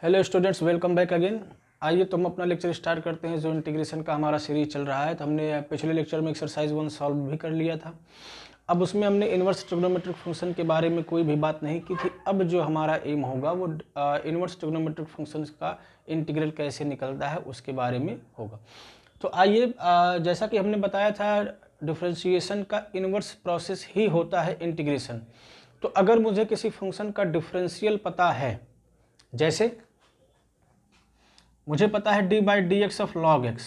Hello students, welcome back again. आइए तो हम अपना लेक्चर स्टार्ट करते हैं। जो इंटीग्रेशन का हमारा सीरीज चल रहा है, तो हमने पिछले लेक्चर में एक्सरसाइज 1 सॉल्व भी कर लिया था। अब उसमें हमने इन्वर्स ट्रिग्नोमेट्रिक फंक्शन के बारे में कोई भी बात नहीं की थी। अब जो हमारा एम होगा वो इन्वर्स ट्रिग्नोमेट्रिक फंक्शन का इंटीग्रल कैसे निकलता है उसके बारे में होगा। तो आइए, जैसा कि हमने बताया था, डिफरेंशिएशन का इन्वर्स प्रोसेस ही होता है इंटीग्रेशन। तो अगर मुझे किसी फंक्शन का डिफरेंशियल पता है, जैसे मुझे पता है D by d x of log x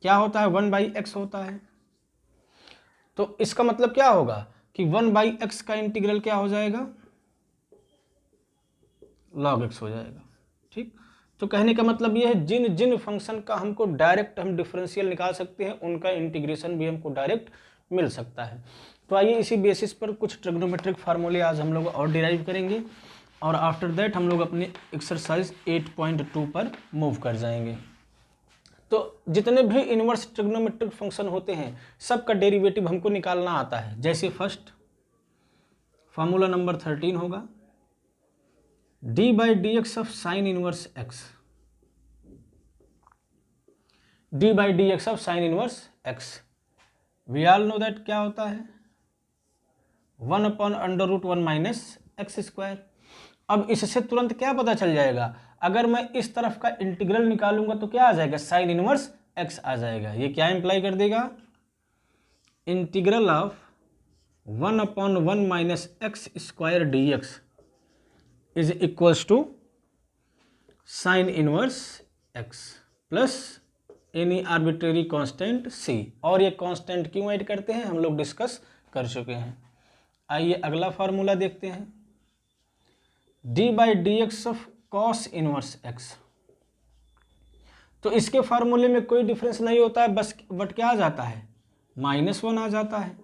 क्या होता है, 1/x होता है। तो इसका मतलब क्या होगा कि 1/x का इंटीग्रल क्या हो जाएगा, log x हो जाएगा। ठीक, तो कहने का मतलब ये है जिन जिन फंक्शन का हमको डायरेक्ट हम डिफरेंशियल निकाल सकते हैं उनका इंटीग्रेशन भी हमको डायरेक्ट मिल सकता है। तो आइए इसी बेसिस पर कुछ ट्रिग्नोमेट्रिक फार्मूले आज हम लोग और डिराइव करेंगे और आफ्टर दैट हम लोग अपने एक्सरसाइज 8.2 पर मूव कर जाएंगे। तो जितने भी इन्वर्स ट्रिग्नोमेट्रिक फंक्शन होते हैं सबका डेरिवेटिव हमको निकालना आता है। जैसे फर्स्ट फार्मूला नंबर 13 होगा d by d x of sine inverse x, d by d x of sine inverse x. We all know that क्या होता है 1/√1 माइनस एक्स स्क्वायर। अब इससे तुरंत क्या पता चल जाएगा, अगर मैं इस तरफ का इंटीग्रल निकालूंगा तो क्या आ जाएगा, साइन इनवर्स एक्स आ जाएगा। ये क्या इंप्लाई कर देगा, integral of 1/1 minus x square d x is equals to sine inverse x plus any arbitrary constant c. और ये कांस्टेंट क्यों ऐड करते हैं हम लोग डिस्कस कर चुके हैं। आइए अगला फार्मूला देखते हैं, D by d x of cos inverse x. तो इसके फार्मूले में कोई डिफरेंस नहीं होता है, बस बट क्या आ जाता है, -1 आ जाता है।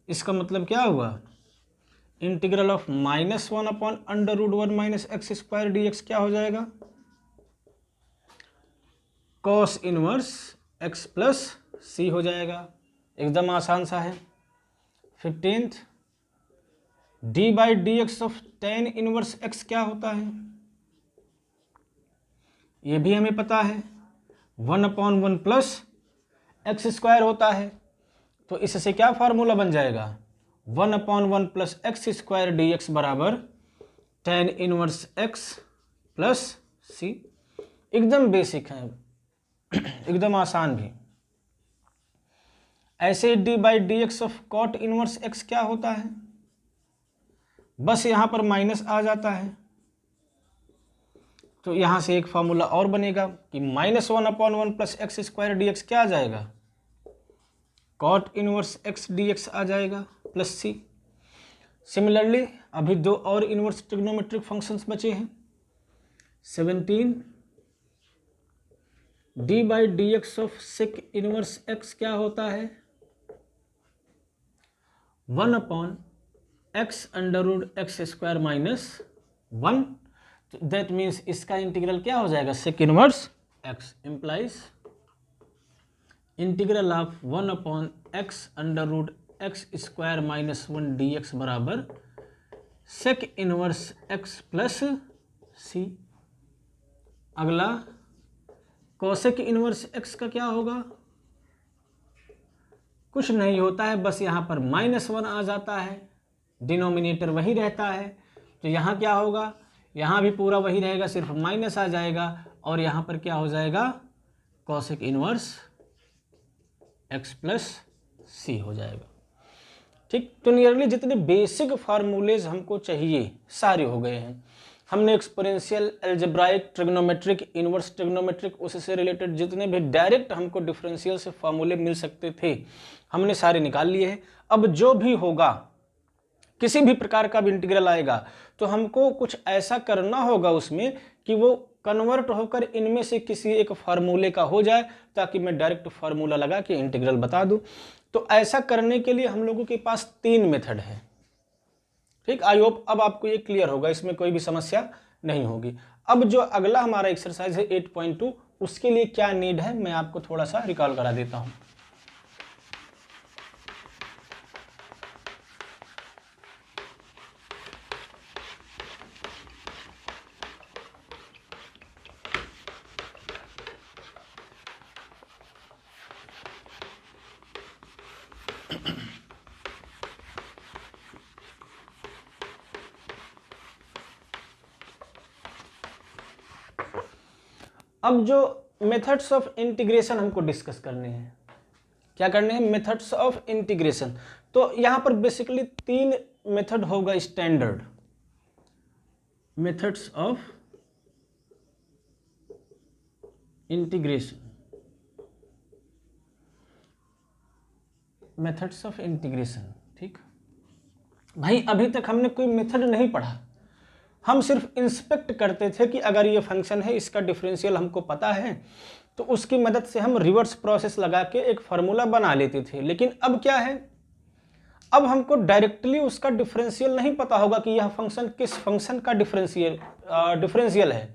इसका मतलब क्या हुआ, integral of -1/√1 minus x square d x क्या हो जाएगा, कॉस इनवर्स एक्स प्लस सी हो जाएगा। एकदम आसान सा है। 15th D by d x of ten inverse x क्या होता है, ये भी हमें पता है 1/1 प्लस एक्स स्क्वायर होता है। तो इससे क्या फार्मूला बन जाएगा, 1/1 plus x square d x बराबर tan inverse x plus c. एकदम बेसिक है, एकदम आसान भी। ऐसे d by d x of cot inverse x क्या होता है, बस यहां पर माइनस आ जाता है। तो यहां से एक फॉर्मूला और बनेगा कि -1/1 plus x square d x क्या आ जाएगा, cot inverse x d x आ जाएगा प्लस सी। सिमिलरली अभी दो और इनवर्स ट्रिग्नोमेट्रिक फंक्शंस बचे हैं। 17 d by d x of sec inverse x क्या होता है, 1/x square minus 1। That means इसका इंटीग्रल क्या हो जाएगा, sec inverse x implies integral of 1/x square minus 1 d x बराबर sec inverse x plus c. अगला कोसेक इनवर्स एक्स का क्या होगा, कुछ नहीं होता है, बस यहाँ पर -1 आ जाता है, डिनोमिनेटर वही रहता है। तो यहाँ क्या होगा, यहाँ भी पूरा वही रहेगा, सिर्फ माइनस आ जाएगा और यहाँ पर क्या हो जाएगा, कोसेक इनवर्स एक्स प्लस सी हो जाएगा। ठीक, तो नियरली जितने बेसिक फार्मूलेज हमको चाहिए सारे हो गए हैं। हमने exponential, algebraic, trigonometric, inverse trigonometric, उससे रिलेटेड जितने भी डायरेक्ट हमको डिफरेंशियल से फार्मूले मिल सकते थे हमने सारे निकाल लिए हैं। अब जो भी होगा, किसी भी प्रकार का भी इंटीग्रल आएगा तो हमको कुछ ऐसा करना होगा उसमें कि वो कन्वर्ट होकर इनमें से किसी एक फार्मूले का हो जाए, ताकि मैं डायरेक्ट फार्मूला लगा के इंटीग्रल बता दूं। तो ऐसा करने के लिए हम लोगों के पास 3 मेथड है। ठीक, आई होप अब आपको ये क्लियर होगा, इसमें कोई भी समस्या नहीं होगी। अब जो अगला हमारा एक्सरसाइज है 8.2, उसके लिए क्या नीड है मैं आपको थोड़ा सा रिकॉल करा देता हूं। अब जो मेथड्स ऑफ इंटीग्रेशन हमको डिस्कस करने हैं, क्या करने हैं, मेथड्स ऑफ इंटीग्रेशन। तो यहाँ पर बेसिकली 3 मेथड होगा standard, methods of integration, methods of integration. ठीक भाई, अभी तक हमने कोई मेथड नहीं पढ़ा, हम सिर्फ इंस्पेक्ट करते थे कि अगर ये फंक्शन है, इसका डिफरेंशियल हमको पता है, तो उसकी मदद से हम रिवर्स प्रोसेस लगा के एक फार्मूला बना लेते थे। लेकिन अब क्या है, अब हमको डायरेक्टली उसका डिफरेंशियल नहीं पता होगा कि यह फंक्शन किस फंक्शन का डिफरेंशियल है,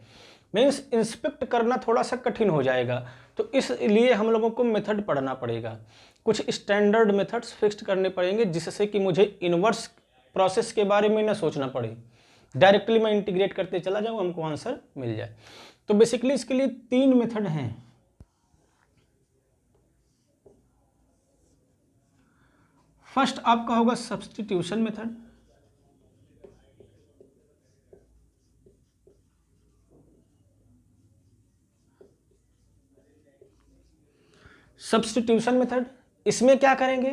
मीन्स इंस्पेक्ट करना थोड़ा सा कठिन हो जाएगा। तो इसलिए हम लोगों को मेथड पढ़ना पड़ेगा, कुछ स्टैंडर्ड मेथड्स फिक्स्ड करने पड़ेंगे, जिससे कि मुझे इनवर्स प्रोसेस के बारे में ना सोचना पड़े, डायरेक्टली मैं इंटीग्रेट करते चला जाऊँ, हमको आंसर मिल जाए। तो बेसिकली इसके लिए 3 मेथड हैं। फर्स्ट आपका होगा सब्स्टिट्यूशन मेथड, सब्स्टिट्यूशन मेथड इसमें क्या करेंगे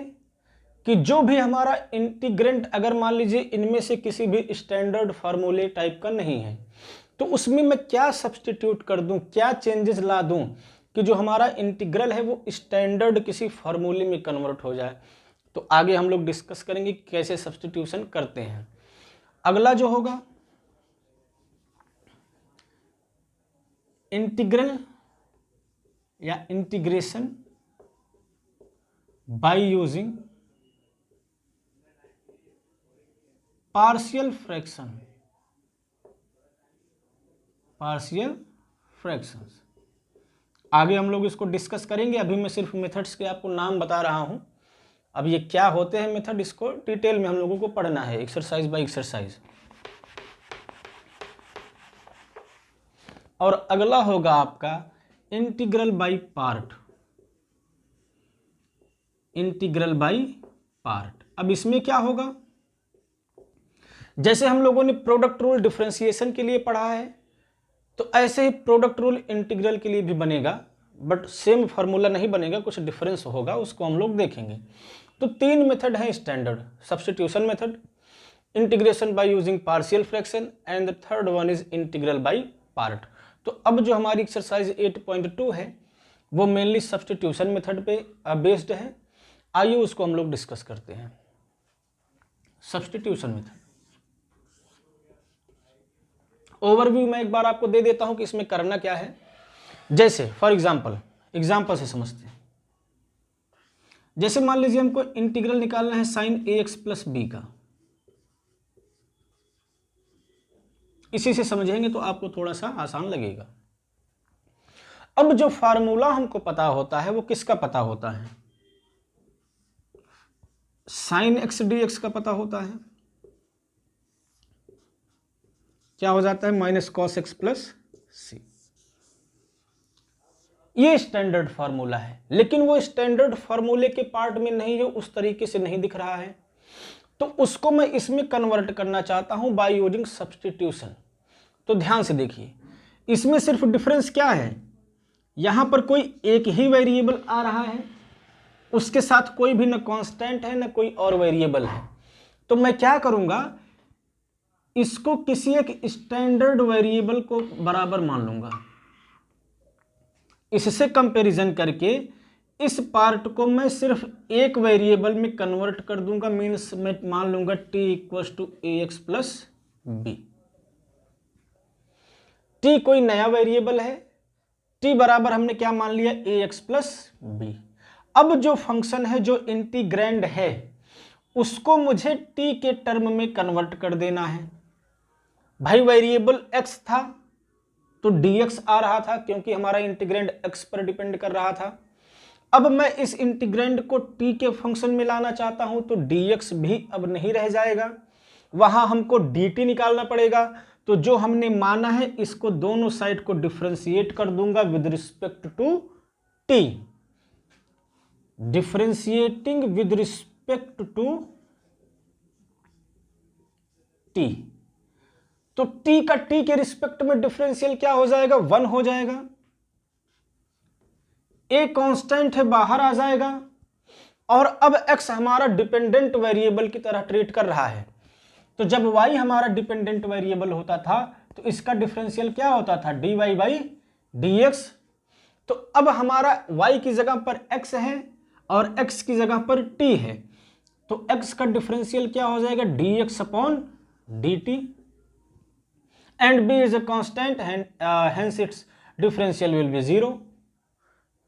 कि जो भी हमारा इंटीग्रेंट, अगर मान लीजिए इनमें से किसी भी स्टैंडर्ड फार्मूले टाइप का नहीं है, तो उसमें मैं क्या सब्स्टिट्यूट कर दूं, क्या चेंजेस ला दूं कि जो हमारा इंटीग्रल है वो स्टैंडर्ड किसी फार्मूले में कन्वर्ट हो जाए। तो आगे हम लोग डिस्कस करेंगे कैसे सब्स्टिट्यूशन करते हैं। अगला जो होगा इंटीग्रल या integration by using partial fraction, partial fractions. आगे हम लोग इसको डिस्कस करेंगे, अभी मैं सिर्फ मेथड्स के आपको नाम बता रहा हूं। अब ये क्या होते हैं मेथड, इसको डिटेल में हम लोगों को पढ़ना है, एक्सरसाइज बाय एक्सरसाइज। और अगला होगा आपका integral by part, integral by part. अब इसमें क्या होगा, जैसे हम लोगों ने प्रोडक्ट रूल डिफरेंशिएशन के लिए पढ़ा है, तो ऐसे ही प्रोडक्ट रूल इंटीग्रल के लिए भी बनेगा, बट सेम फार्मूला नहीं बनेगा, कुछ डिफरेंस होगा, उसको हम लोग देखेंगे। तो 3 मेथड हैं standard, substitution method, integration by using partial fraction, and the third one is integral by part. तो अब जो हमारी एक्सरसाइज 8.2 है वो मेनली सब्स्टिट्यूशन मेथड पे बेस्ड है। आइए उसको हम लोग डिस्कस करते हैं। सब्स्टिट्यूशन मेथड ओवरव्यू मैं एक बार आपको दे देता हूं कि इसमें करना क्या है। जैसे फॉर एग्जाम्पल से समझते हैं। जैसे मान लीजिए हमको इंटीग्रल निकालना है साइन ax प्लस बी का, इसी से समझेंगे तो आपको थोड़ा सा आसान लगेगा। अब जो फार्मूला हमको पता होता है वो किसका पता होता है, साइन एक्स डी एक्स का पता होता है, क्या हो जाता है, minus cos x plus c. ये स्टैंडर्ड फार्मूला है, लेकिन वो स्टैंडर्ड फार्मूले के पार्ट में नहीं है, उस तरीके से नहीं दिख रहा है, तो उसको मैं इसमें कन्वर्ट करना चाहता हूं बाय यूजिंग सब्स्टिट्यूशन। तो ध्यान से देखिए, इसमें सिर्फ डिफरेंस क्या है, यहां पर कोई एक ही वेरिएबल आ रहा है, उसके साथ कोई भी न कांस्टेंट है न कोई और वेरिएबल है। तो मैं क्या करूंगा, इसको किसी एक स्टैंडर्ड वेरिएबल को बराबर मान लूंगा, इससे कंपैरिजन करके इस पार्ट को मैं सिर्फ एक वेरिएबल में कन्वर्ट कर दूंगा, मीन्स मैं मान लूंगा t equals to ax plus b. t कोई नया वेरिएबल है, t बराबर हमने क्या मान लिया, ax प्लस बी। अब जो फंक्शन है, जो इंटीग्रैंड है, उसको मुझे t के टर्म में कन्वर्ट कर देना है। भाई वेरिएबल x था तो dx आ रहा था, क्योंकि हमारा इंटीग्रैंड x पर डिपेंड कर रहा था। अब मैं इस इंटीग्रैंड को t के फंक्शन में लाना चाहता हूं, तो dx भी अब नहीं रह जाएगा, वहां हमको dt निकालना पड़ेगा। तो जो हमने माना है, इसको दोनों साइड को डिफरेंशिएट कर दूंगा with respect to t, differentiating with respect to t। तो t का t के रिस्पेक्ट में डिफरेंशियल क्या हो जाएगा, 1 हो जाएगा। ए कांस्टेंट है बाहर आ जाएगा, और अब x हमारा डिपेंडेंट वेरिएबल की तरह ट्रीट कर रहा है। तो जब y हमारा डिपेंडेंट वेरिएबल होता था तो इसका डिफरेंशियल क्या होता था, dy बाई dx। तो अब हमारा y की जगह पर x है और x की जगह पर t है, तो x का डिफरेंशियल क्या हो जाएगा, dx upon dt, and b is a constant, hence it's differential will be 0।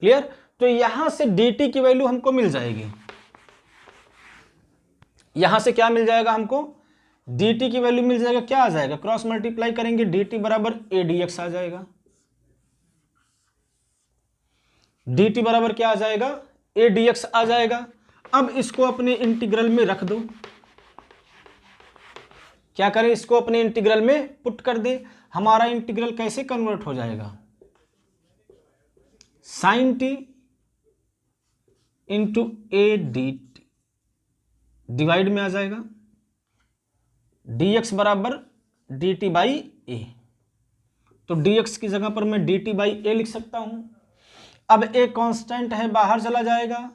Clear. तो यहां से dt की वैल्यू हमको मिल जाएगी, यहां से क्या मिल जाएगा हमको, dt की वैल्यू मिल जाएगा, क्या आ जाएगा, क्रॉस मल्टीप्लाई करेंगे dt बराबर a dx आ जाएगा, dt बराबर क्या आ जाएगा, a dx आ जाएगा। अब इसको अपने इंटीग्रल में रख दो, क्या करें, इसको अपने इंटीग्रल में पुट कर दे। हमारा इंटीग्रल कैसे कन्वर्ट हो जाएगा, sine t into a d t divide में आ जाएगा, dx बराबर dt बाई ए। तो dx की जगह पर मैं dt बाई ए लिख सकता हूं। अब a कांस्टेंट है, बाहर चला जाएगा,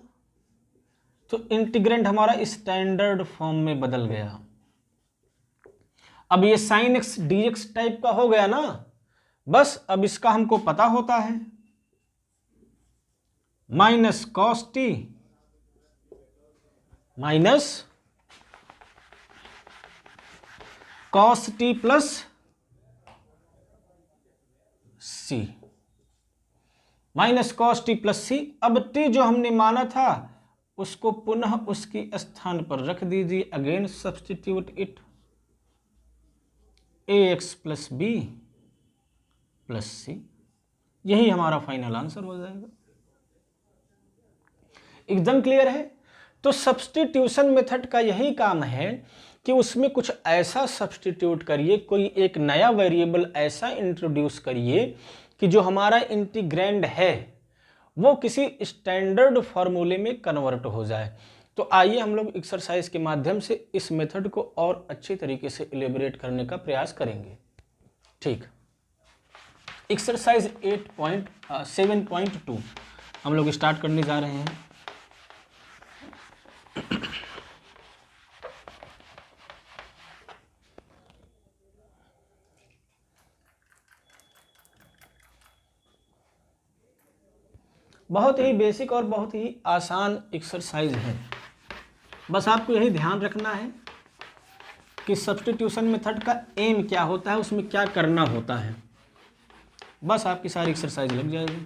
तो इंटीग्रेंड हमारा स्टैंडर्ड फॉर्म में बदल गया। अब ये साइन एक्स dx टाइप का हो गया ना, बस अब इसका हमको पता होता है, minus cos t minus cos t plus c, minus cos t plus c. अब टी जो हमने माना था उसको पुनः उसके स्थान पर रख दीजिए, again substitute it, a x plus b plus c, यही हमारा फाइनल आंसर हो जाएगा। एकदम क्लियर है। तो सब्स्टिट्यूशन मेथड का यही काम है कि उसमें कुछ ऐसा सब्स्टिट्यूट करिए, कोई एक नया वेरिएबल ऐसा इंट्रोड्यूस करिए कि जो हमारा इंटीग्रैंड है वो किसी स्टैंडर्ड फॉर्मूले में कन्वर्ट हो जाए। तो आइए हम लोग एक्सरसाइज के माध्यम से इस मेथड को और अच्छे तरीके से इलेबोरेट करने का प्रयास करेंगे। ठीक, एक्सरसाइज 7.2 हम लोग स्टार्ट करने जा रहे हैं। बहुत ही बेसिक और बहुत ही आसान एक्सरसाइज है, बस आपको यही ध्यान रखना है कि सब्स्टिट्यूशन मेथड का एम क्या होता है, उसमें क्या करना होता है, बस आपकी सारी एक्सरसाइज लग जाएगी।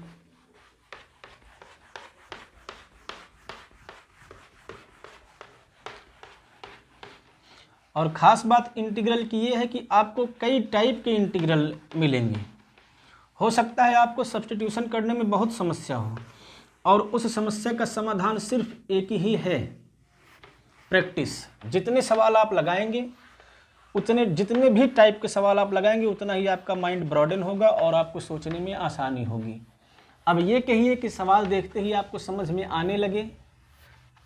और ख़ास बात इंटीग्रल की ये है कि आपको कई टाइप के इंटीग्रल मिलेंगे। हो सकता है आपको सब्स्टिट्यूशन करने में बहुत समस्या हो और उस समस्या का समाधान सिर्फ एक ही है, प्रैक्टिस। जितने सवाल आप लगाएंगे, जितने भी टाइप के सवाल आप लगाएंगे, उतना ही आपका माइंड ब्रॉडन होगा और आपको सोचने में आसानी होगी। अब ये कहिए कि सवाल देखते ही आपको समझ में आने लगे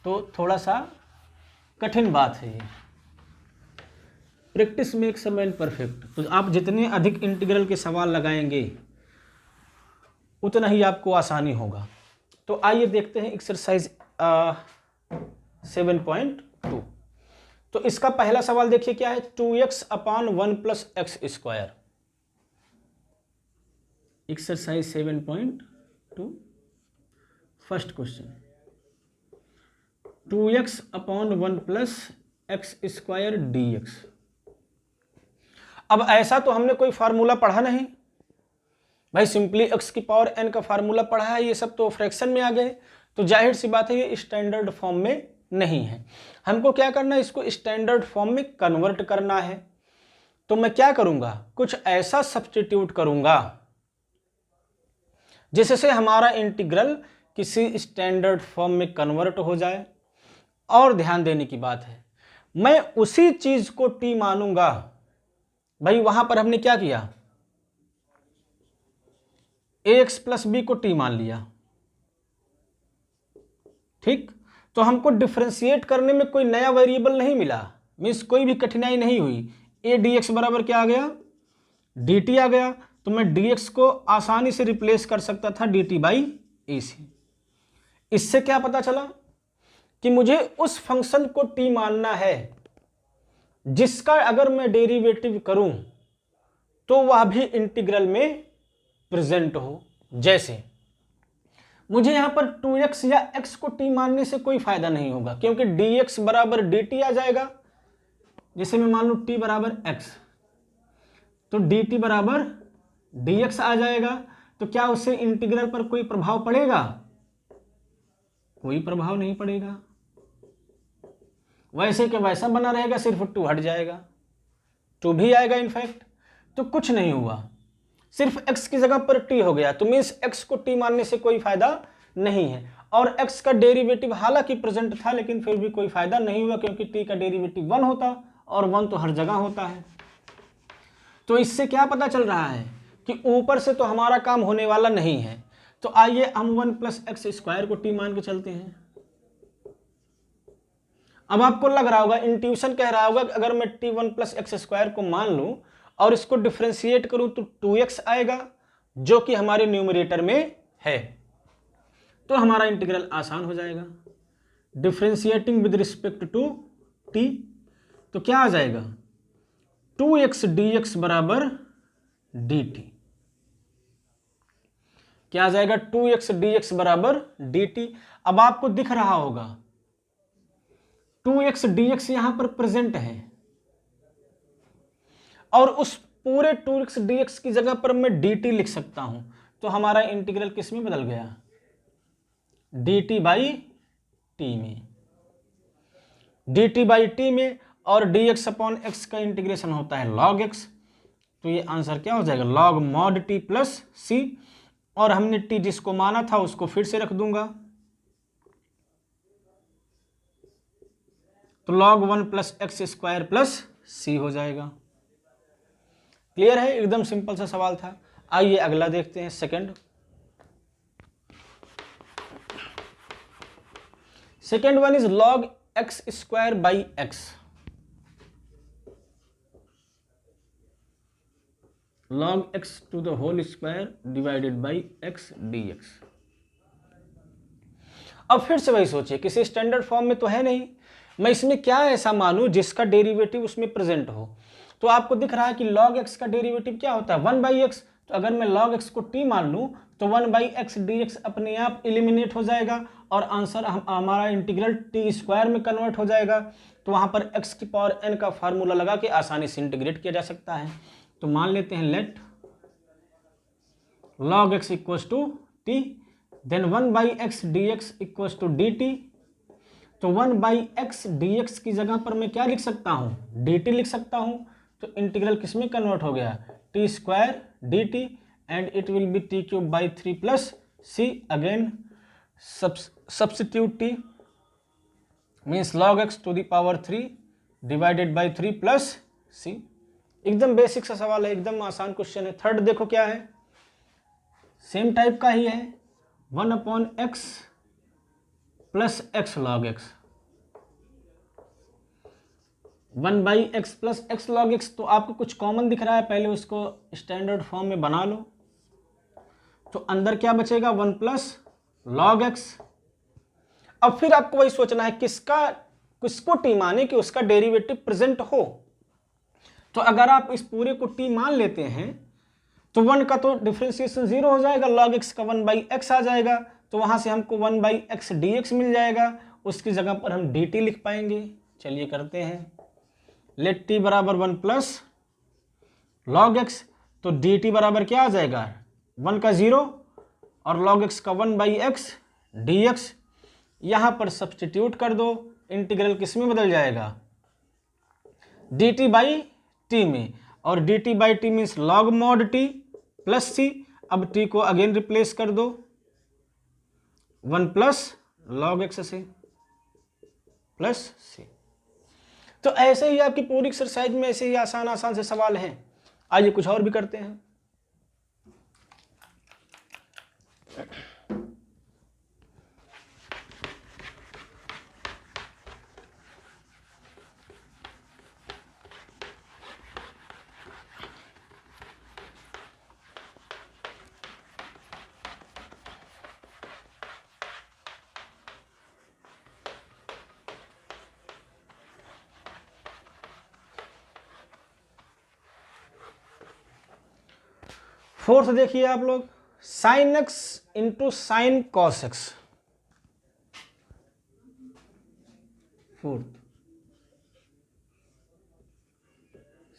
तो थोड़ा सा कठिन बात है ये। Practice makes a man perfect. तो आप जितने अधिक इंटीग्रल के सवाल लगाएंगे उतना ही आपको आसानी होगा। तो आइए देखते हैं एक्सरसाइज 7.2। तो इसका पहला सवाल देखिए क्या है, 2x upon 1 plus x square. Exercise 7.2 first question, 2x upon 1 plus x square dx। अब ऐसा तो हमने कोई फार्मूला पढ़ा नहीं भाई, सिंपली x की पावर n का फार्मूला पढ़ा है, ये सब तो फ्रैक्शन में आ गए, तो जाहिर सी बात है ये स्टैंडर्ड फॉर्म में नहीं है। हमको क्या करना है, इसको स्टैंडर्ड फॉर्म में कन्वर्ट करना है। तो मैं क्या करूंगा, कुछ ऐसा सब्स्टिट्यूट करूंगा जिससे हमारा इंटीग्रल किसी स्टैंडर्ड फॉर्म में कन्वर्ट हो जाए। और ध्यान देने की बात है, मैं उसी चीज को t मानूंगा। भाई वहां पर हमने क्या किया, ax प्लस बी को t मान लिया, ठीक। तो हमको डिफरेंशिएट करने में कोई नया वेरिएबल नहीं मिला, मीन्स कोई भी कठिनाई नहीं हुई। a dx बराबर क्या आ गया, dt आ गया। तो मैं dx को आसानी से रिप्लेस कर सकता था dt बाई ए से। इससे क्या पता चला कि मुझे उस फंक्शन को t मानना है जिसका अगर मैं डेरिवेटिव करूं तो वह भी इंटीग्रल में प्रेजेंट हो। जैसे मुझे यहां पर 2x या x को t मानने से कोई फायदा नहीं होगा, क्योंकि dx बराबर dt आ जाएगा। जैसे मैं मान लूं t बराबर x, तो dt बराबर dx आ जाएगा। तो क्या उससे इंटीग्रल पर कोई प्रभाव पड़ेगा? कोई प्रभाव नहीं पड़ेगा, वैसे के वैसा बना रहेगा, सिर्फ 2 हट जाएगा, 2 भी आएगा इनफैक्ट। तो कुछ नहीं हुआ, सिर्फ x की जगह पर t हो गया। तो मीन्स x को t मानने से कोई फायदा नहीं है। और x का डेरिवेटिव हालांकि प्रेजेंट था, लेकिन फिर भी कोई फायदा नहीं हुआ, क्योंकि t का डेरिवेटिव 1 होता, और 1 तो हर जगह होता है। तो इससे क्या पता चल रहा है कि ऊपर से तो हमारा काम होने वाला नहीं है। तो आइए हम 1 + x² को t मान के चलते हैं। अब आपको लग रहा होगा, इंट्यूशन कह रहा होगा कि अगर मैं t 1 + x² को मान लूं और इसको डिफरेंशिएट करूं तो 2x आएगा, जो कि हमारे न्यूमरेटर में है, तो हमारा इंटीग्रल आसान हो जाएगा। Differentiating with respect to t, तो क्या आ जाएगा? 2x dx बराबर dt। क्या आ जाएगा? 2x dx बराबर dt। अब आपको दिख रहा होगा 2x dx यहां पर प्रेजेंट है, और उस पूरे 2x dx की जगह पर मैं dt लिख सकता हूं। तो हमारा इंटीग्रल किस में बदल गया? dt/t में, dt/t में। और dx/x का इंटीग्रेशन होता है log x। तो ये आंसर क्या हो जाएगा? log mod t + c। और हमने t जिसको माना था उसको फिर से रख दूंगा, तो log 1 + x² + c हो जाएगा। क्लियर है? एकदम सिंपल सा सवाल था। आइए अगला देखते हैं, second one is log x²/x। log x² / x dx। अब फिर से वही सोचिए, किसी स्टैंडर्ड फॉर्म में तो है नहीं, मैं इसमें क्या ऐसा मानूं जिसका डेरिवेटिव उसमें प्रेजेंट हो। तो आपको दिख रहा है कि log x का डेरिवेटिव क्या होता है? 1/x। तो अगर मैं log x को t मान लूं तो 1/x dx अपने आप एलिमिनेट हो जाएगा, और आंसर हमारा इंटीग्रल t² में कन्वर्ट हो जाएगा। तो वहां पर x⁴n का फार्मूला लगा के आसानी से इंटीग्रेट किया जा सकता है। तो मान लेते हैं let log x = t, then 1/x dx = dt। तो 1/x dx की जगह पर मैं क्या लिख सकता हूं? dt लिख सकता हूं। तो इंटीग्रल किस में कन्वर्ट हो गया? t² dt, and it will be t³ / 3 + c। Again substitute t, means log x to the power 3 / 3 + c। एकदम बेसिक सा सवाल है, एकदम आसान क्वेश्चन है। थर्ड देखो क्या है, सेम टाइप का ही है, 1/x + x log x। 1/x + x log x, तो आपको कुछ कॉमन दिख रहा है, पहले उसको स्टैंडर्ड फॉर्म में बना लो। तो अंदर क्या बचेगा? 1 + log x। अब फिर आपको वही सोचना है किसको t माने कि उसका डेरिवेटिव प्रेजेंट हो। तो अगर आप इस पूरे को t मान लेते हैं तो 1 का तो डिफरेंशिएशन 0 हो जाएगा, log x का 1/x आ जाएगा। तो वहां से हमको 1/x dx मिल जाएगा, उसकी जगह पर हम dt लिख पाएंगे। चलिए करते हैं, लेट t बराबर 1 + log x। तो dt बराबर क्या आ जाएगा? 1 का 0 और log x का 1/x dx। यहां पर सब्स्टिट्यूट कर दो, इंटीग्रल किस में बदल जाएगा? dt/t में, और dt/t means log mod t + c। अब t को अगेन रिप्लेस कर दो 1 + log x से + c। तो ऐसे ही आपकी पूरी एक्सरसाइज में ऐसे ही आसान से सवाल हैं। आइए कुछ और भी करते हैं। फोर्थ देखिए आप लोग, sine x into sine cos x. Fourth,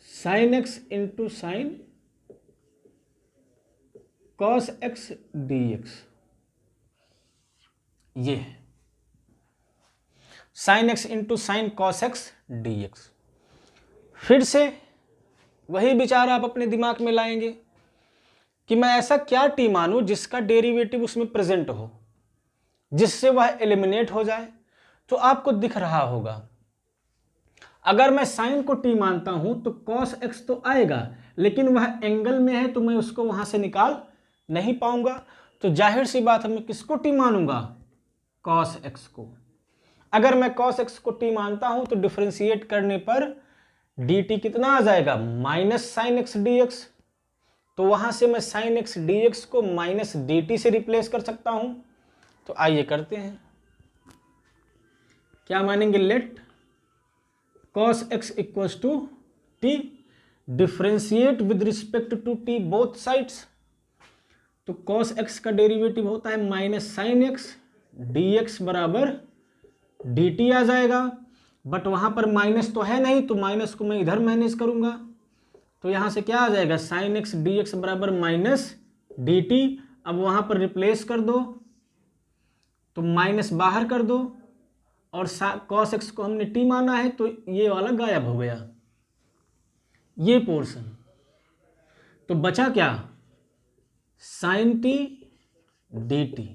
sine x into sine cos x d x, ये है sine x into sine cos x d x. फिर से वही विचार आप अपने दिमाग में लाएंगे कि मैं ऐसा क्या टी मानूं जिसका डेरिवेटिव उसमें प्रेजेंट हो, जिससे वह एलिमिनेट हो जाए। तो आपको दिख रहा होगा, अगर मैं साइन को टी मानता हूं तो कॉस एक्स तो आएगा, लेकिन वह एंगल में है तो मैं उसको वहां से निकाल नहीं पाऊंगा। तो जाहिर सी बात है मैं किसको टी मानूंगा, कॉस एक्स को। अगर मैं कॉस एक्स को टी मानता हूं तो डिफरेंशिएट करने पर डी टी कितना आ जाएगा, minus sine x d x. तो वहां से मैं साइन एक्स डी एक्स को माइनस डी टी से रिप्लेस कर सकता हूं। तो आइए करते हैं, क्या मानेंगे, let cos x equals to t, differentiate with respect to t both sides. तो cos x का डेरिवेटिव होता है minus sine x, d x बराबर डी टी आ जाएगा। बट वहां पर माइनस तो है नहीं, तो माइनस को मैं इधर मैनेज करूंगा। तो यहां से क्या आ जाएगा, साइन एक्स डी एक्स बराबर माइनस डी टी। अब वहां पर रिप्लेस कर दो, तो माइनस बाहर कर दो, और cos x को हमने t माना है तो ये वाला गायब हो गया, ये पोर्शन। तो बचा क्या, sine t d t.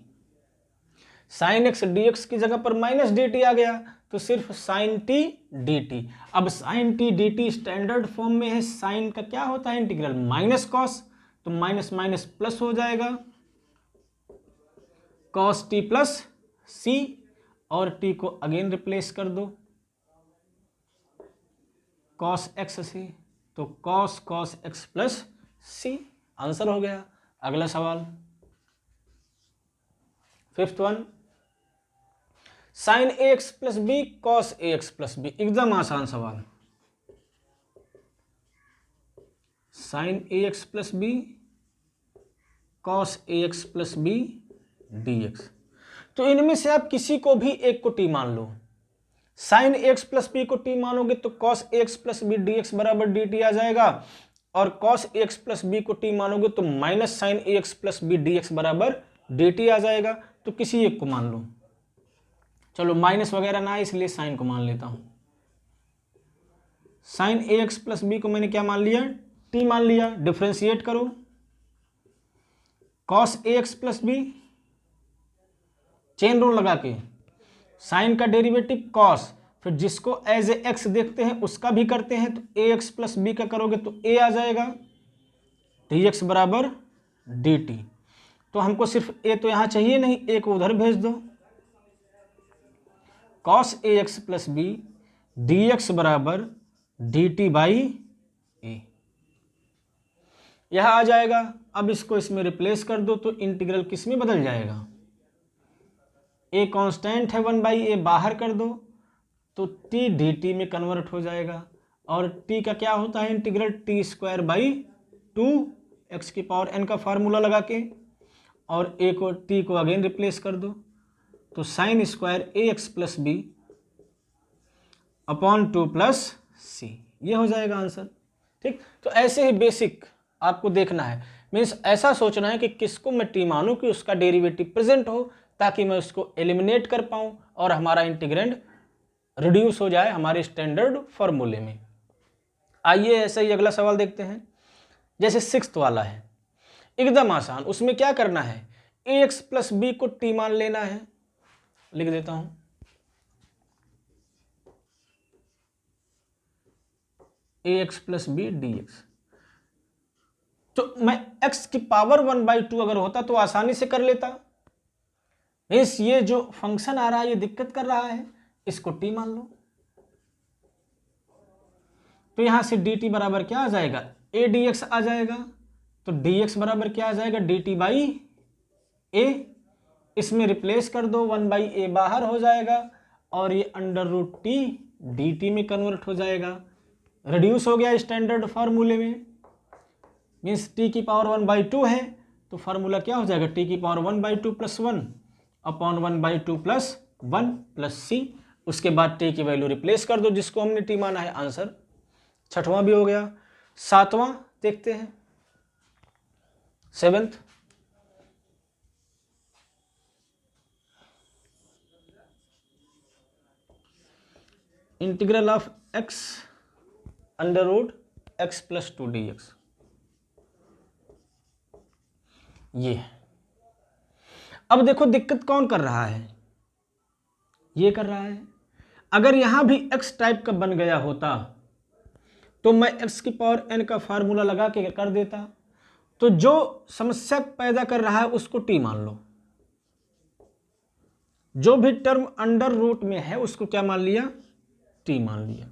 Sine x d x की जगह पर माइनस डी टी आ गया, तो सिर्फ साइन टी डी टी। अब sine t d t standard form में है, साइन का क्या होता है इंटीग्रल, माइनस कॉस, तो माइनस माइनस प्लस हो जाएगा, कॉस टी प्लस सी, और t को अगेन रिप्लेस कर दो cos x से, तो cos x plus c, answer हो गया। अगला सवाल, fifth one, sine a x plus b cos a x plus b, एकदम आसान सवाल। Sine a x plus b cos a x plus b d x. तो इनमें से आप किसी को भी एक को टी मान लो। साइन एक्स प्लस बी को टी मानोगे तो cos x plus b d x बराबर डी टी आ जाएगा, और कॉस एक्स प्लस बी को टी मानोगे तो minus sine x plus b d x बराबर डी टी आ जाएगा। तो किसी एक को मान लो, चलो माइनस वगैरह ना, इसलिए साइन को मान लेता हूं। साइन एक्स प्लस बी को मैंने क्या मान लिया, टी मान लिया। डिफरेंशिएट करो, cos x plus b, chain rule लगा के, साइन का डेरिवेटिव कॉस, फिर जिसको एज ए एक्स देखते हैं उसका भी करते हैं, तो ए एक्स प्लस बी का करोगे तो ए आ जाएगा, डी एक्स बराबर डी टी। तो हमको सिर्फ ए तो यहाँ चाहिए नहीं, ए को उधर भेज दो, cos a x plus b d x बराबर डी टी बाई ए, यह आ जाएगा। अब इसको इसमें रिप्लेस कर दो तो इंटीग्रल किस में बदल जाएगा, ए कांस्टेंट है 1/a, बाहर कर दो तो टी डी टी में कन्वर्ट हो जाएगा। और टी का क्या होता है integral, T square by 2 x की पावर n का फार्मूला लगा के, और ए को टी को अगेन रिप्लेस कर दो, तो sine square a x plus b upon 2 plus c, ये हो जाएगा आंसर। ठीक, तो ऐसे ही बेसिक आपको देखना है, मीन्स ऐसा सोचना है कि किसको मैं टी मानूं कि उसका डेरिवेटिव प्रेजेंट हो, ताकि मैं उसको एलिमिनेट कर पाऊं और हमारा इंटीग्रेंड रिड्यूस हो जाए हमारे स्टैंडर्ड फॉर्मूले में। आइए ऐसे ही अगला सवाल देखते हैं, जैसे सिक्स्थ वाला है, एकदम आसान। उसमें क्या करना है, ए एक्स प्लस बी को टी मान लेना है, लिख देता हूं, a x plus b d x. तो मैं x की पावर 1/2 अगर होता तो आसानी से कर लेता, मीन्स ये जो फंक्शन आ रहा है ये दिक्कत कर रहा है, इसको t मान लो। तो यहां से dt बराबर क्या आ जाएगा, a dx आ जाएगा। तो dx बराबर क्या आ जाएगा, dt बाई a, इसमें रिप्लेस कर दो, 1/a बाहर हो जाएगा, और ये अंडर रूट टी dt में कन्वर्ट हो जाएगा, रिड्यूस हो गया स्टैंडर्ड फॉर्मूले में। मीन्स टी की पावर 1/2 है, तो फार्मूला क्या हो जाएगा, टी की पावर 1/2 + 1 अपॉन 1/2 + 1 + c। उसके बाद टी की वैल्यू रिप्लेस कर दो जिसको हमने टी माना है, आंसर छठवां भी हो गया। सातवां देखते हैं, 7th, integral of x √ x + 2 dx। ये अब देखो दिक्कत कौन कर रहा है, ये कर रहा है। अगर यहां भी x टाइप का बन गया होता तो मैं x की पावर n का फार्मूला लगा के कर देता। तो जो समस्या पैदा कर रहा है उसको t मान लो, जो भी टर्म अंडर रूट में है उसको क्या मान लिया, t मान लिया।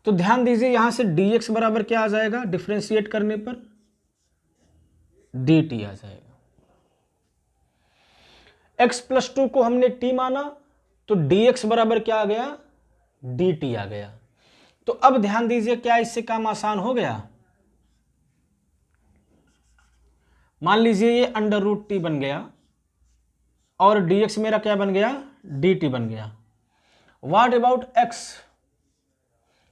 तो ध्यान दीजिए यहां से dx बराबर क्या आ जाएगा, डिफरेंशिएट करने पर dt आ जाएगा। x + 2 को हमने t माना तो dx बराबर क्या आ गया, dt आ गया। तो अब ध्यान दीजिए क्या इससे काम आसान हो गया। मान लीजिए ये √t बन गया और dx मेरा क्या बन गया, dt बन गया। व्हाट अबाउट x,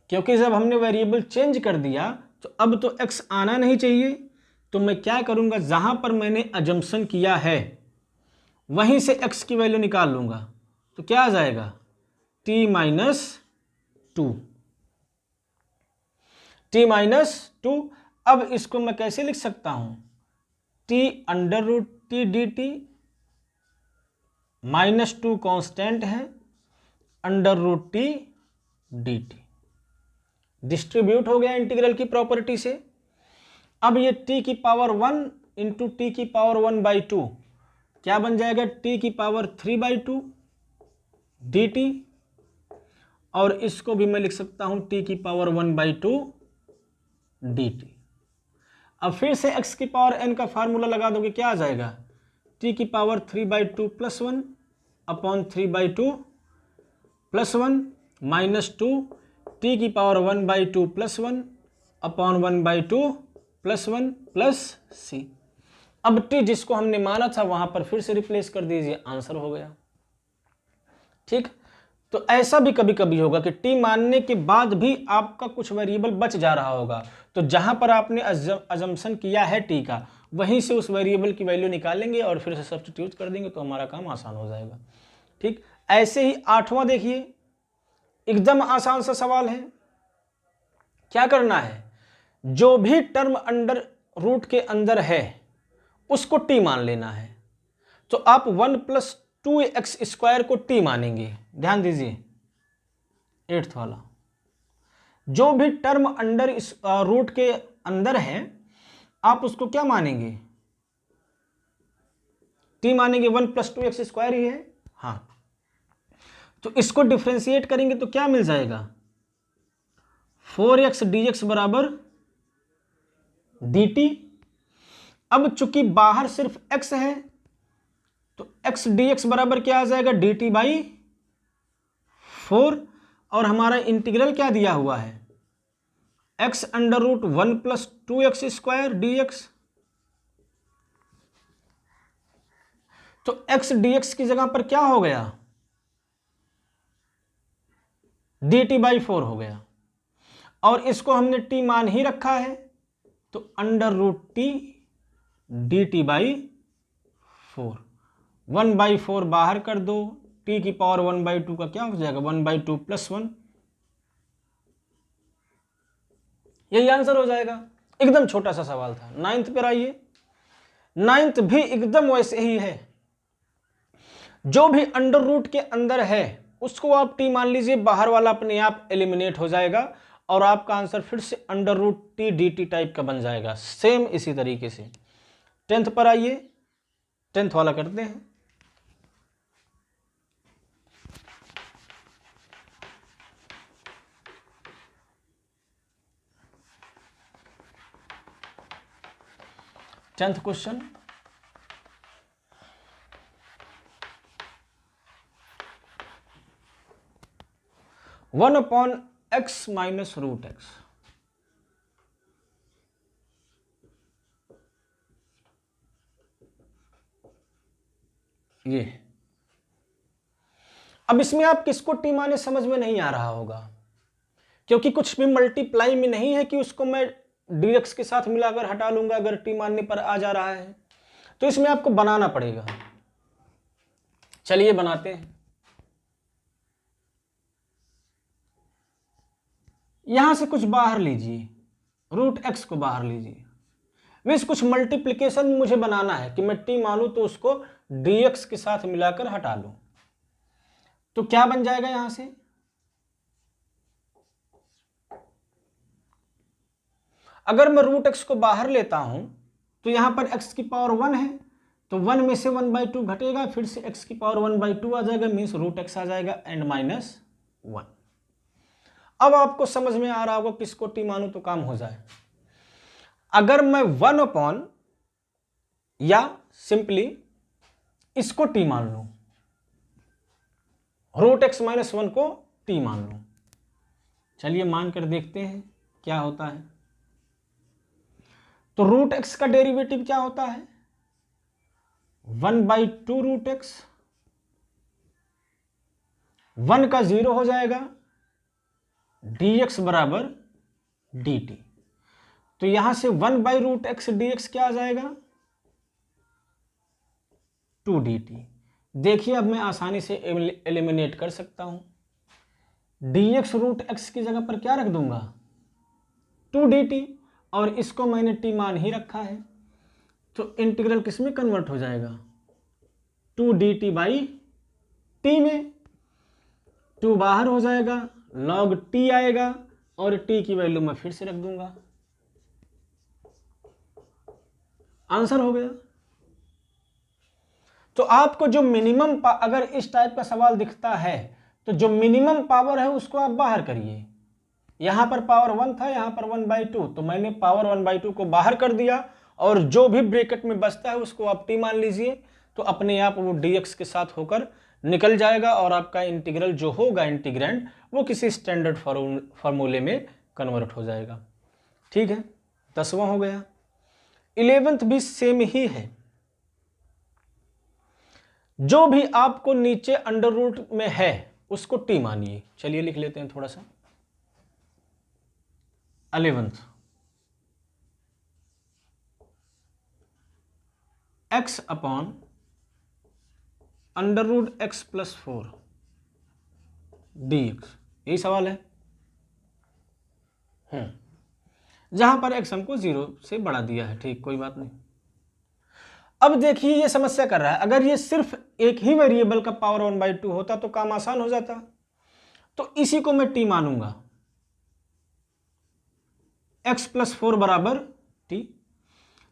क्योंकि जब हमने वेरिएबल चेंज कर दिया तो अब तो x आना नहीं चाहिए। तो मैं क्या करूंगा, जहां पर मैंने अजम्पशन किया है वहीं से x की वैल्यू निकाल लूंगा। तो क्या आ जाएगा, t - 2, t - 2। अब इसको मैं कैसे लिख सकता हूं, t √t dt -2 कांस्टेंट है, √t dt डिस्ट्रीब्यूट हो गया इंटीग्रल की प्रॉपर्टी से। अब ये t की पावर 1 × t की पावर 1/2 क्या बन जाएगा, t की पावर 3/2 dt, और इसको भी मैं लिख सकता हूं t की पावर 1/2 dt। अब फिर से x की पावर n का फार्मूला लगा दोगे, क्या आ जाएगा, t की पावर 3/2 + 1 अपॉन 3/2 + 1 -2 t की पावर 1/2 + 1 अपॉन 1/2 + 1 + c। अब t जिसको हमने माना था वहां पर फिर से रिप्लेस कर दीजिए, आंसर हो गया। ठीक, तो ऐसा भी कभी कभी होगा कि t मानने के बाद भी आपका कुछ वेरिएबल बच जा रहा होगा, तो जहां पर आपने अजम्पशन किया है t का वहीं से उस वेरिएबल की वैल्यू निकालेंगे और फिर से सब्स्टिट्यूट कर देंगे तो हमारा काम आसान हो जाएगा। ठीक, ऐसे ही 8वां देखिए, एकदम आसान सा सवाल है। क्या करना है, जो भी टर्म अंडर रूट के अंदर है उसको t मान लेना है। तो आप 1 + 2x² को t मानेंगे। ध्यान दीजिए 8th वाला, जो भी टर्म अंडर इस रूट के अंदर है आप उसको क्या मानेंगे, t मानेंगे। 1 + 2x² ही है, हाँ। तो इसको डिफरेंशिएट करेंगे तो क्या मिल जाएगा, 4x dx बराबर dt। अब चूंकि बाहर सिर्फ x है तो x dx बराबर क्या आ जाएगा, dt/4, और हमारा इंटीग्रल क्या दिया हुआ है, x √1 + 2x² dx। तो x dx की जगह पर क्या हो गया, dt/4 हो गया, और इसको हमने t मान ही रखा है तो √t dt/4, 1/4 बाहर कर दो, t की पावर 1/2 का क्या हो जाएगा, 1/2 + 1, यही आंसर हो जाएगा। एकदम छोटा सा सवाल था। 9th पर आइए, 9th भी एकदम वैसे ही है। जो भी अंडर रूट के अंदर है उसको आप t मान लीजिए, बाहर वाला अपने आप एलिमिनेट हो जाएगा और आपका आंसर फिर से √t dt टाइप का बन जाएगा, सेम इसी तरीके से। 10th पर आइए, 10th वाला करते हैं। टेंथ क्वेश्चन, (1/x - √x) ये। अब इसमें आप किसको टी माने समझ में नहीं आ रहा होगा, क्योंकि कुछ भी मल्टीप्लाई में नहीं है कि उसको मैं डीएक्स के साथ मिलाकर हटा लूंगा अगर टी मानने पर आ जा रहा है, तो इसमें आपको बनाना पड़ेगा। चलिए बनाते हैं। यहां से कुछ बाहर लीजिए, रूट एक्स को बाहर लीजिए। मीन्स कुछ मल्टीप्लिकेशन मुझे बनाना है कि मैं टी मानूं तो उसको डीएक्स के साथ मिलाकर हटा लूं। तो क्या बन जाएगा यहां से, अगर मैं रूट एक्स को बाहर लेता हूं तो यहां पर x की पावर 1 है, तो 1 में से 1/2 घटेगा, फिर से x की पावर 1/2 आ जाएगा, मीन्स रूट एक्स आ जाएगा एंड -1। अब आपको समझ में आ रहा होगा किसको टी मानूं तो काम हो जाए। अगर मैं 1/, या सिंपली इसको टी मान लूं, रूट एक्स -1 को टी मान लूं। चलिए मान कर देखते हैं क्या होता है। तो रूट एक्स का डेरिवेटिव क्या होता है, 1/2 रूट एक्स, 1 का 0 हो जाएगा, dx बराबर dt। तो यहां से 1/√x dx क्या आ जाएगा, 2 dt। देखिए अब मैं आसानी से एलिमिनेट कर सकता हूं, dx रूट x की जगह पर क्या रख दूंगा, 2 dt, और इसको मैंने t मान ही रखा है, तो इंटीग्रल किस में कन्वर्ट हो जाएगा, 2 dt बाई t में। 2 बाहर हो जाएगा, log t आएगा, और t की वैल्यू मैं फिर से रख दूंगा, आंसर हो गया। तो आपको जो मिनिमम, अगर इस टाइप का सवाल दिखता है तो जो मिनिमम पावर है उसको आप बाहर करिए। यहां पर पावर 1 था, यहां पर 1/2, तो मैंने पावर 1/2 को बाहर कर दिया, और जो भी ब्रैकेट में बचता है उसको आप t मान लीजिए, तो अपने आप वो dx के साथ होकर निकल जाएगा, और आपका इंटीग्रल जो होगा इंटीग्रैंड वो किसी स्टैंडर्ड फार्मूले में कन्वर्ट हो जाएगा। ठीक है, 10वां हो गया। 11th भी सेम ही है, जो भी आपको नीचे अंडर रूट में है उसको टी मानिए। चलिए लिख लेते हैं थोड़ा सा। 11th, x upon under root x plus 4 dx, यही सवाल है। जहां पर x हमको 0 से बढ़ा दिया है, ठीक, कोई बात नहीं। अब देखिए ये समस्या कर रहा है, अगर ये सिर्फ एक ही वेरिएबल का पावर 1/2 होता तो काम आसान हो जाता। तो इसी को मैं टी मानूंगा, x प्लस 4 बराबर टी।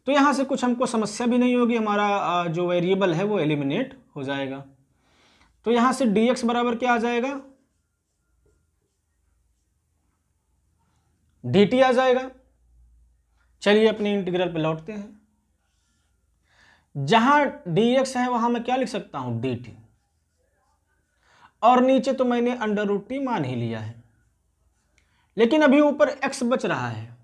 तो यहां से कुछ हमको समस्या भी नहीं होगी, हमारा जो वेरिएबल है वो एलिमिनेट हो जाएगा। तो यहां से dx बराबर क्या आ जाएगा, dt आ जाएगा। चलिए अपने इंटीग्रल पे लौटते हैं। जहां dx है वहां मैं क्या लिख सकता हूं, dt, और नीचे तो मैंने अंडर रूट टी मान ही लिया है, लेकिन अभी ऊपर x बच रहा है।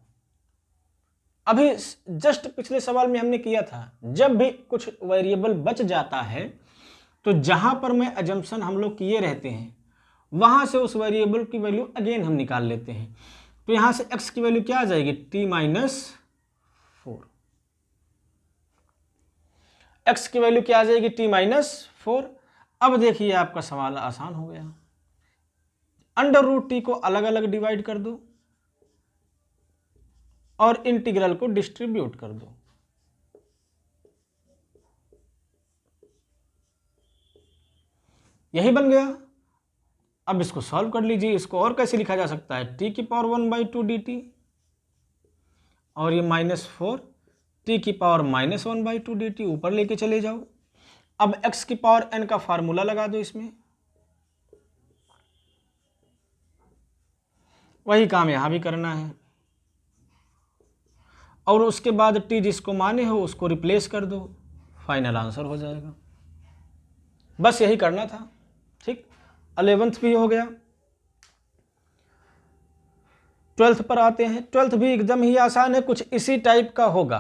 अभी जस्ट पिछले सवाल में हमने किया था, जब भी कुछ वेरिएबल बच जाता है तो जहां पर मैं अजम्पशन हम लोग किए रहते हैं वहां से उस वेरिएबल की वैल्यू अगेन हम निकाल लेते हैं। तो यहां से x की वैल्यू क्या आ जाएगी, t-4। x की वैल्यू क्या आ जाएगी, t-4। अब देखिए आपका सवाल आसान हो गया, अंडर रूट टी को अलग अलग डिवाइड कर दो और इंटीग्रल को डिस्ट्रीब्यूट कर दो। यही बन गया। अब इसको सॉल्व कर लीजिए। इसको और कैसे लिखा जा सकता है, t की पावर 1/2 dt, और ये -4 t की पावर -1/2 dt ऊपर लेके चले जाओ। अब x की पावर n का फार्मूला लगा दो इसमें, वही काम यहां भी करना है, और उसके बाद t जिसको माने हो उसको रिप्लेस कर दो, फाइनल आंसर हो जाएगा। बस यही करना था। ठीक, 11th भी हो गया। 12th पर आते हैं। 12th भी एकदम ही आसान है, कुछ इसी टाइप का होगा।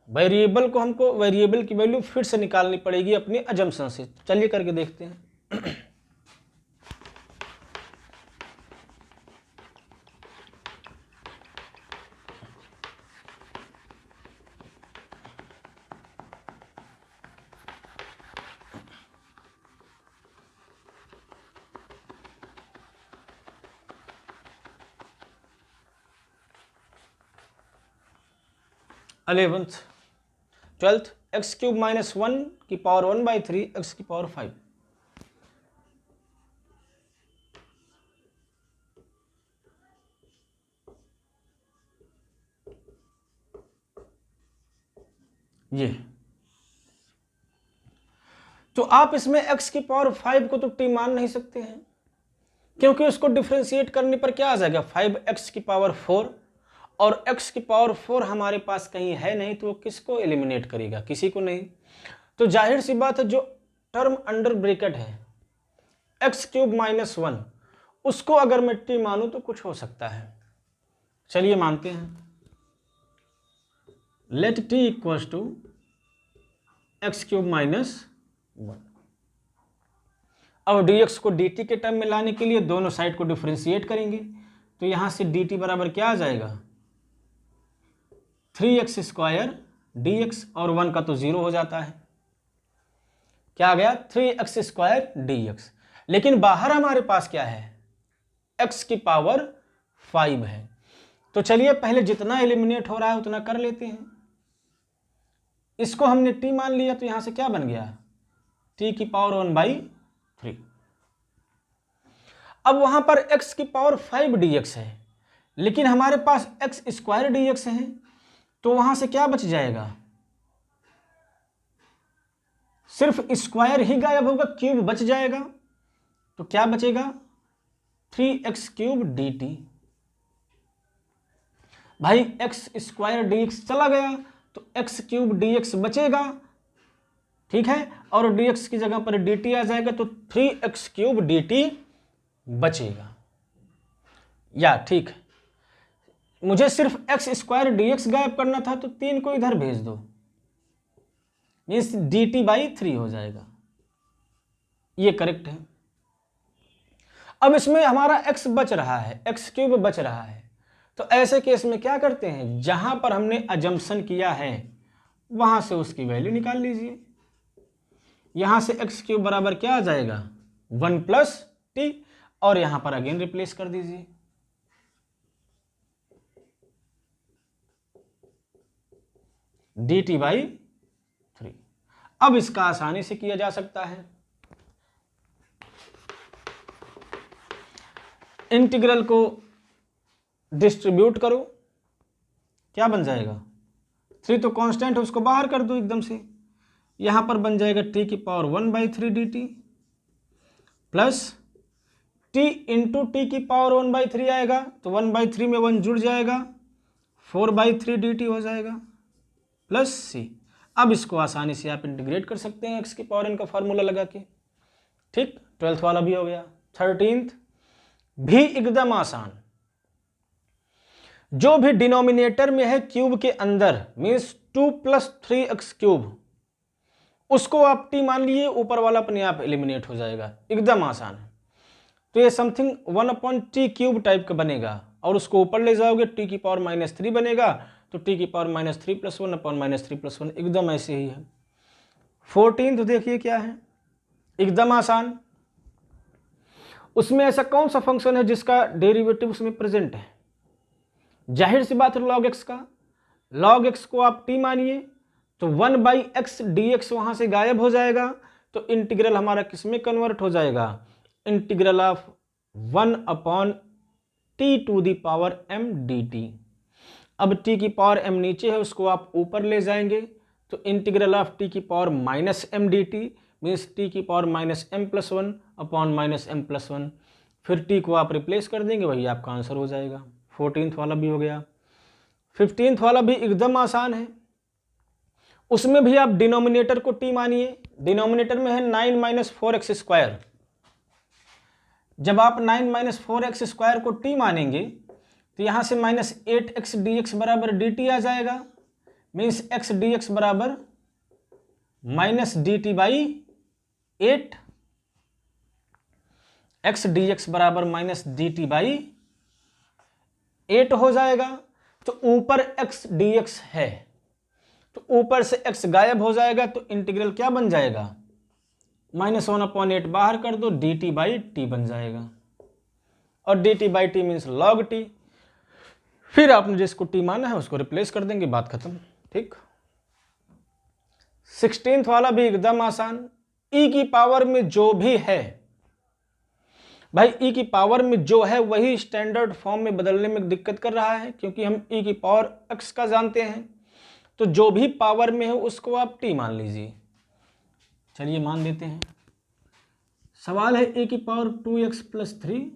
वेरिएबल को हमको वेरिएबल की वैल्यू फिर से निकालनी पड़ेगी अपनी अजम्पशन से। चलिए करके देखते हैं। Eleventh 12th x cube minus 1 की पावर 1/3 एक्स की पावर 5। ये तो आप इसमें x की पावर 5 को तो t मान नहीं सकते हैं, क्योंकि उसको डिफ्रेंशिएट करने पर क्या आ जाएगा 5x की पावर 4, और x की पावर 4 हमारे पास कहीं है नहीं, तो वो किसको एलिमिनेट करेगा, किसी को नहीं। तो जाहिर सी बात है जो टर्म अंडर ब्रैकेट है एक्स क्यूब माइनस 1, उसको अगर मैं t मानूं तो कुछ हो सकता है। चलिए मानते हैं, let t equals to x cube minus 1। अब dx को dt के टर्म में लाने के लिए दोनों साइड को डिफरेंशिएट करेंगे, तो यहां से dt बराबर क्या आ जाएगा 3x स्क्वायर dx, और 1 का तो 0 हो जाता है, क्या आ गया 3x स्क्वायर dx। लेकिन बाहर हमारे पास क्या है x की पावर 5 है। तो चलिए पहले जितना एलिमिनेट हो रहा है उतना कर लेते हैं। इसको हमने t मान लिया, तो यहां से क्या बन गया t की पावर 1/3। अब वहां पर x की पावर 5 dx है, लेकिन हमारे पास x स्क्वायर dx है, तो वहां से क्या बच जाएगा, सिर्फ स्क्वायर ही गायब होगा, क्यूब बच जाएगा। तो क्या बचेगा 3x क्यूब dt। भाई x स्क्वायर dx चला गया तो x क्यूब dx बचेगा, ठीक है, और dx की जगह पर dt आ जाएगा, तो 3x क्यूब dt बचेगा। या ठीक है, मुझे सिर्फ x स्क्वायर dx गायब करना था, तो 3 को इधर भेज दो, मीन्स dt/3 हो जाएगा। ये करेक्ट है। अब इसमें हमारा x बच रहा है, x क्यूब बच रहा है, तो ऐसे केस में क्या करते हैं, जहां पर हमने अजम्पशन किया है वहां से उसकी वैल्यू निकाल लीजिए। यहां से x क्यूब बराबर क्या आ जाएगा 1 + t, और यहां पर अगेन रिप्लेस कर दीजिए। dt/3। अब इसका आसानी से किया जा सकता है। इंटीग्रल को डिस्ट्रीब्यूट करो, क्या बन जाएगा 3 तो कांस्टेंट है, उसको बाहर कर दो एकदम से। यहां पर बन जाएगा t की power 1/3 dt plus t into T की पावर 1/3 आएगा, तो 1/3 में 1 जुड़ जाएगा, 4/3 dt हो जाएगा प्लस c। अब इसको आसानी से आप इंटीग्रेट कर सकते हैं x की पावर n का फॉर्मूला लगा के। ठीक, 12th वाला भी हो गया। 13th भी एकदम आसान, जो भी डिनोमिनेटर में है क्यूब के अंदर, मीन्स 2 + 3x क्यूब, उसको आप t मान लिए, ऊपर वाला अपने आप एलिमिनेट हो जाएगा, एकदम आसान है। तो ये समथिंग 1/t³ टाइप का बनेगा, और उसको ऊपर ले जाओगे t की पावर -3 बनेगा, तो t की पावर -3 + 1/-3 + 1 एकदम ऐसे ही है। 14th देखिए क्या है, एकदम आसान। उसमें ऐसा कौन सा फंक्शन है जिसका डेरिवेटिव उसमें प्रेजेंट है, जाहिर सी बात है log x का। log x को आप t मानिए, तो 1/x dx वहां से गायब हो जाएगा, तो इंटीग्रल हमारा किस में कन्वर्ट हो जाएगा, इंटीग्रल ऑफ 1/t⁻m dt। अब t की पावर m नीचे है, उसको आप ऊपर ले जाएंगे, तो इंटीग्रल ऑफ t की power -m dt means t की पावर -m+1/-m+1। फिर t को आप रिप्लेस कर देंगे, वही आपका आंसर हो जाएगा। 14th वाला भी हो गया। 15th वाला भी एकदम आसान है, उसमें भी आप डिनोमिनेटर को t मानिए। डिनोमिनेटर में है 9 - 4x स्क्वायर। जब आप 9 - 4x स्क्वायर को t मानेंगे, तो यहां से -8x dx बराबर dt आ जाएगा, मीन्स एक्स डी एक्स बराबर minus d t by 8, x d x बराबर माइनस डी टी बाई 8 हो जाएगा। तो ऊपर एक्स डी एक्स है तो ऊपर से एक्स गायब हो जाएगा, तो इंटीग्रल क्या बन जाएगा, -1/8 बाहर कर दो, डी टी बाई टी बन जाएगा। और D t by T means log T. फिर आपने जिसको टी माना है उसको रिप्लेस कर देंगे, बात खत्म। ठीक। 16th वाला भी एकदम आसान। ई की पावर में जो भी है भाई, ई की पावर में जो है वही स्टैंडर्ड फॉर्म में बदलने में दिक्कत कर रहा है, क्योंकि हम ई की पावर एक्स का जानते हैं। तो जो भी पावर में है उसको आप टी मान लीजिए। चलिए मान देते हैं। सवाल है ए की पावर 2x + 3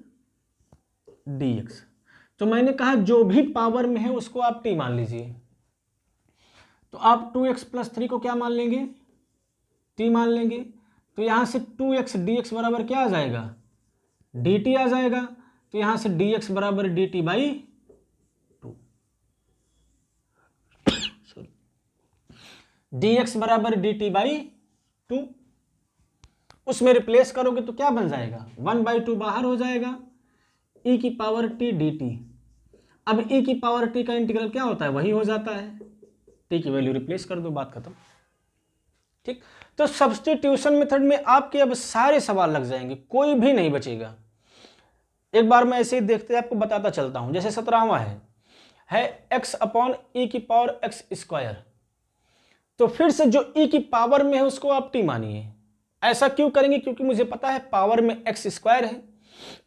dx। तो मैंने कहा जो भी पावर में है उसको आप टी मान लीजिए। तो आप 2x + 3 को क्या मान लेंगे, टी मान लेंगे। तो यहां से 2x dx बराबर क्या आ जाएगा, dt आ जाएगा। तो यहां से dx बराबर dt बाई 2, dx बराबर dt बाई 2। उसमें रिप्लेस करोगे तो क्या बन जाएगा, 1/2 बाहर हो जाएगा, e की पावर t dt। अब e की पावर t का इंटीग्रल क्या होता है, वही हो जाता है, t की वैल्यू रिप्लेस कर दो, बात खत्म। ठीक। तो सब्स्टिट्यूशन मेथड में आपके अब सारे सवाल लग जाएंगे, कोई भी नहीं बचेगा। एक बार मैं ऐसे ही देखते आपको बताता चलता हूं। जैसे 17वां है x/e⁻x²। तो फिर से जो e की पावर में है उसको आप टी मानिए। ऐसा क्यों करेंगे, क्योंकि मुझे पता है पावर में x² है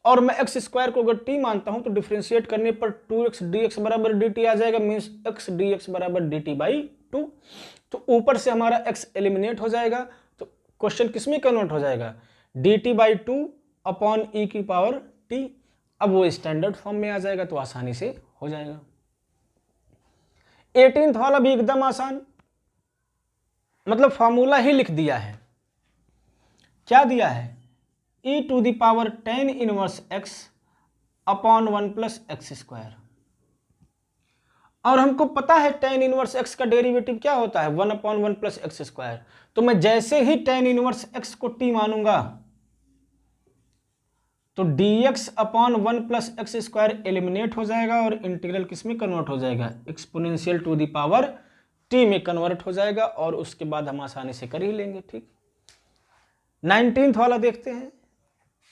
और मैं x² को अगर टी मानता हूं तो डिफरेंशिएट करने पर 2x dx बराबर dt आ जाएगा, मीन्स x dx बराबर dt बाई 2। तो ऊपर से हमारा x एलिमिनेट हो जाएगा। तो क्वेश्चन किस में कन्वर्ट हो जाएगा, dt बाई 2 अपॉन e की पावर t। अब वो स्टैंडर्ड फॉर्म में आ जाएगा, तो आसानी से हो जाएगा। 18th वाला भी एकदम आसान, मतलब फॉर्मूला ही लिख दिया है। क्या दिया है, e⁻ tan 1x upon 1 + x²। और हमको पता है tan 1x का डेरिवेटिव क्या होता है, 1/1 + x²। तो मैं जैसे ही tan 1x को t मानूंगा तो dx अपॉन 1 + x² एलिमिनेट हो जाएगा और इंटीग्रल किस में कन्वर्ट हो जाएगा, exponential to the power t में कन्वर्ट हो जाएगा, और उसके बाद हम आसानी से कर ही लेंगे। ठीक। 19th वाला देखते हैं।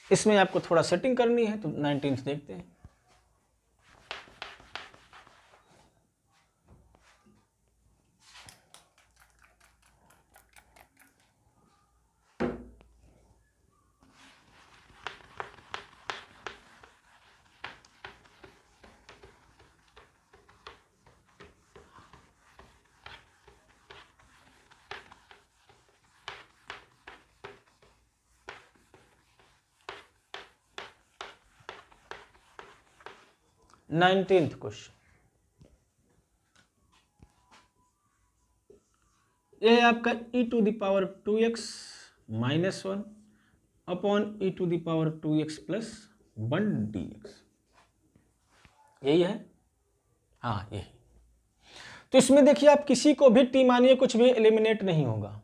इसमें आपको थोड़ा सेटिंग करनी है, तो 19th देखते हैं। नाइनटीन्थ क्वेश्चन, यह है आपका e⁻² 2x - 1 upon e⁻² 2x + 1 dx। यही है, हाँ यही। तो इसमें देखिए आप किसी को भी टी मानिए, कुछ भी एलिमिनेट नहीं होगा।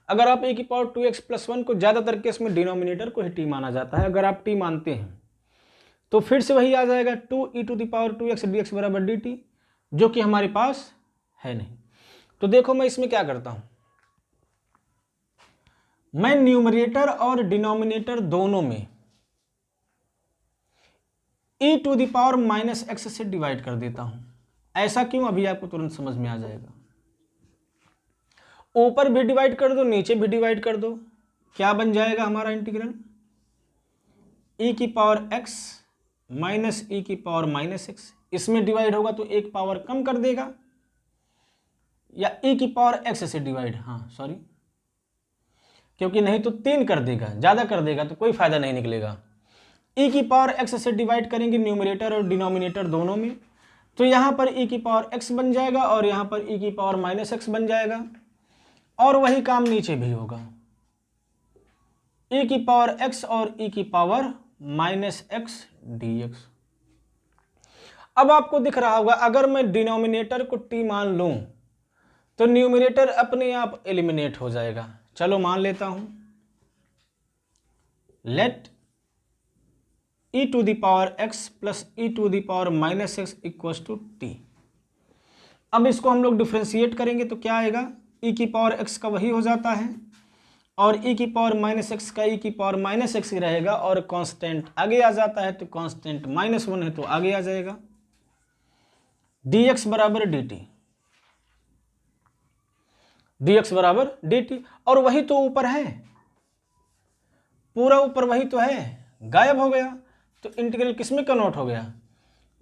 अगर आप e⁻² 2x + 1 को ज्यादातर केस में डिनोमिनेटर को ही टी माना जाता है। अगर आप टी मानते हैं तो फिर से वही आ जाएगा 2e⁻² 2x dx बराबर dt, जो कि हमारे पास है नहीं। तो देखो मैं इसमें क्या करता हूं, मैं न्यूमरेटर और डिनोमिनेटर दोनों में e⁻−x से डिवाइड कर देता हूं। ऐसा क्यों, अभी आपको तुरंत समझ में आ जाएगा। ऊपर भी डिवाइड कर दो, नीचे भी डिवाइड कर दो, क्या बन जाएगा हमारा इंटीग्रल, e⁻x माइनस e⁻−x। इसमें डिवाइड होगा तो एक पावर कम कर देगा, या e⁻x से डिवाइड, हाँ सॉरी, क्योंकि नहीं तो 3 कर देगा, ज्यादा कर देगा तो कोई फायदा नहीं निकलेगा। e⁻x से डिवाइड करेंगे न्यूमरेटर और डिनोमिनेटर दोनों में, तो यहां पर e⁻x बन जाएगा और यहां पर e⁻−x बन जाएगा, और वही काम नीचे भी होगा, e⁻x और e⁻−x dx। अब आपको दिख रहा होगा अगर मैं डिनोमिनेटर को टी मान लूं तो न्यूमरेटर अपने आप एलिमिनेट हो जाएगा। चलो मान लेता हूं, let e to the power x plus e to the power minus x equals to t. अब इसको हम लोग डिफ्रेंशिएट करेंगे तो क्या आएगा, e की पावर x का वही हो जाता है और e की पावर माइनस एक्स का e की पावर माइनस एक्स ही रहेगा और कांस्टेंट आगे आ जाता है, तो कांस्टेंट -1 है तो आगे आ जाएगा। dx बराबर dt, dx बराबर dt, और वही तो ऊपर है, पूरा ऊपर वही तो है, गायब हो गया। तो इंटीग्रल किस में कन्वर्ट हो गया,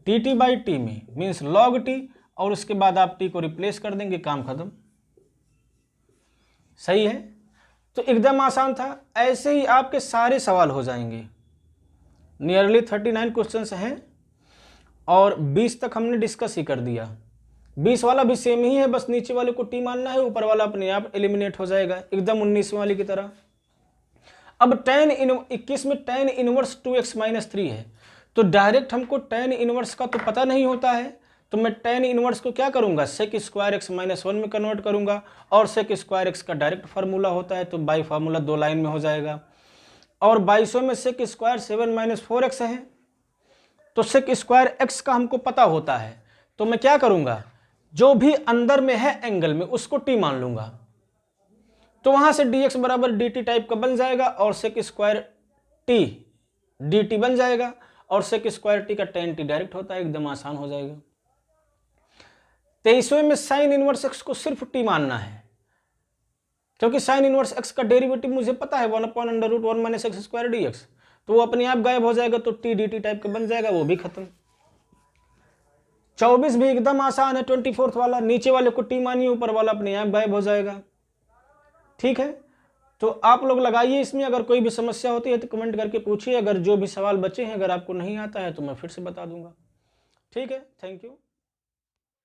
dt बाई टी में, मीन्स log t, और उसके बाद आप t को रिप्लेस कर देंगे, काम खत्म। सही है, तो एकदम आसान था। ऐसे ही आपके सारे सवाल हो जाएंगे। नियरली 39 क्वेश्चंस हैं और 20 तक हमने डिस्कस ही कर दिया। 20 वाला भी सेम ही है, बस नीचे वाले को टी मानना है, ऊपर वाला अपने आप एलिमिनेट हो जाएगा, एकदम 19 वाली की तरह। अब 21 में tan इनवर्स 2x माइनस 3 है, तो डायरेक्ट हमको tan इनवर्स का तो पता नहीं होता है, तो मैं tan इनवर्स को क्या करूंगा, sec स्क्वायर x माइनस 1 में कन्वर्ट करूंगा, और sec स्क्वायर x का डायरेक्ट फार्मूला होता है, तो बाई फार्मूला 2 लाइन में हो जाएगा। और 2200 में sec स्क्वायर 7 माइनस 4x है, तो sec स्क्वायर x का हमको पता होता है, तो मैं क्या करूंगा, जो भी अंदर में है एंगल में उसको t मान लूंगा, तो वहां से dx बराबर dt टाइप का बन जाएगा और sec स्क्वायर t dt बन जाएगा, और sec स्क्वायर t का tan t डायरेक्ट होता है, एकदम आसान हो जाएगा। 23वें में साइन इनवर्स x को सिर्फ t मानना है, क्योंकि साइन इनवर्स x का डेरिवेटिव मुझे पता है 1/√1 माइनस एक्स स्क्वायर dx, तो वो अपने आप गायब हो जाएगा, तो t dt टाइप का बन जाएगा, वो भी खत्म। 24 भी एकदम आसान है, 24th वाला, नीचे वाले को t मानिए, ऊपर वाला अपने आप गायब हो जाएगा। ठीक है, तो आप लोग लगाइए इसमें, अगर कोई भी समस्या होती है तो कमेंट करके पूछिए, अगर जो भी सवाल बचे हैं अगर आपको नहीं आता है तो मैं फिर से बता दूंगा। ठीक है, थैंक यू।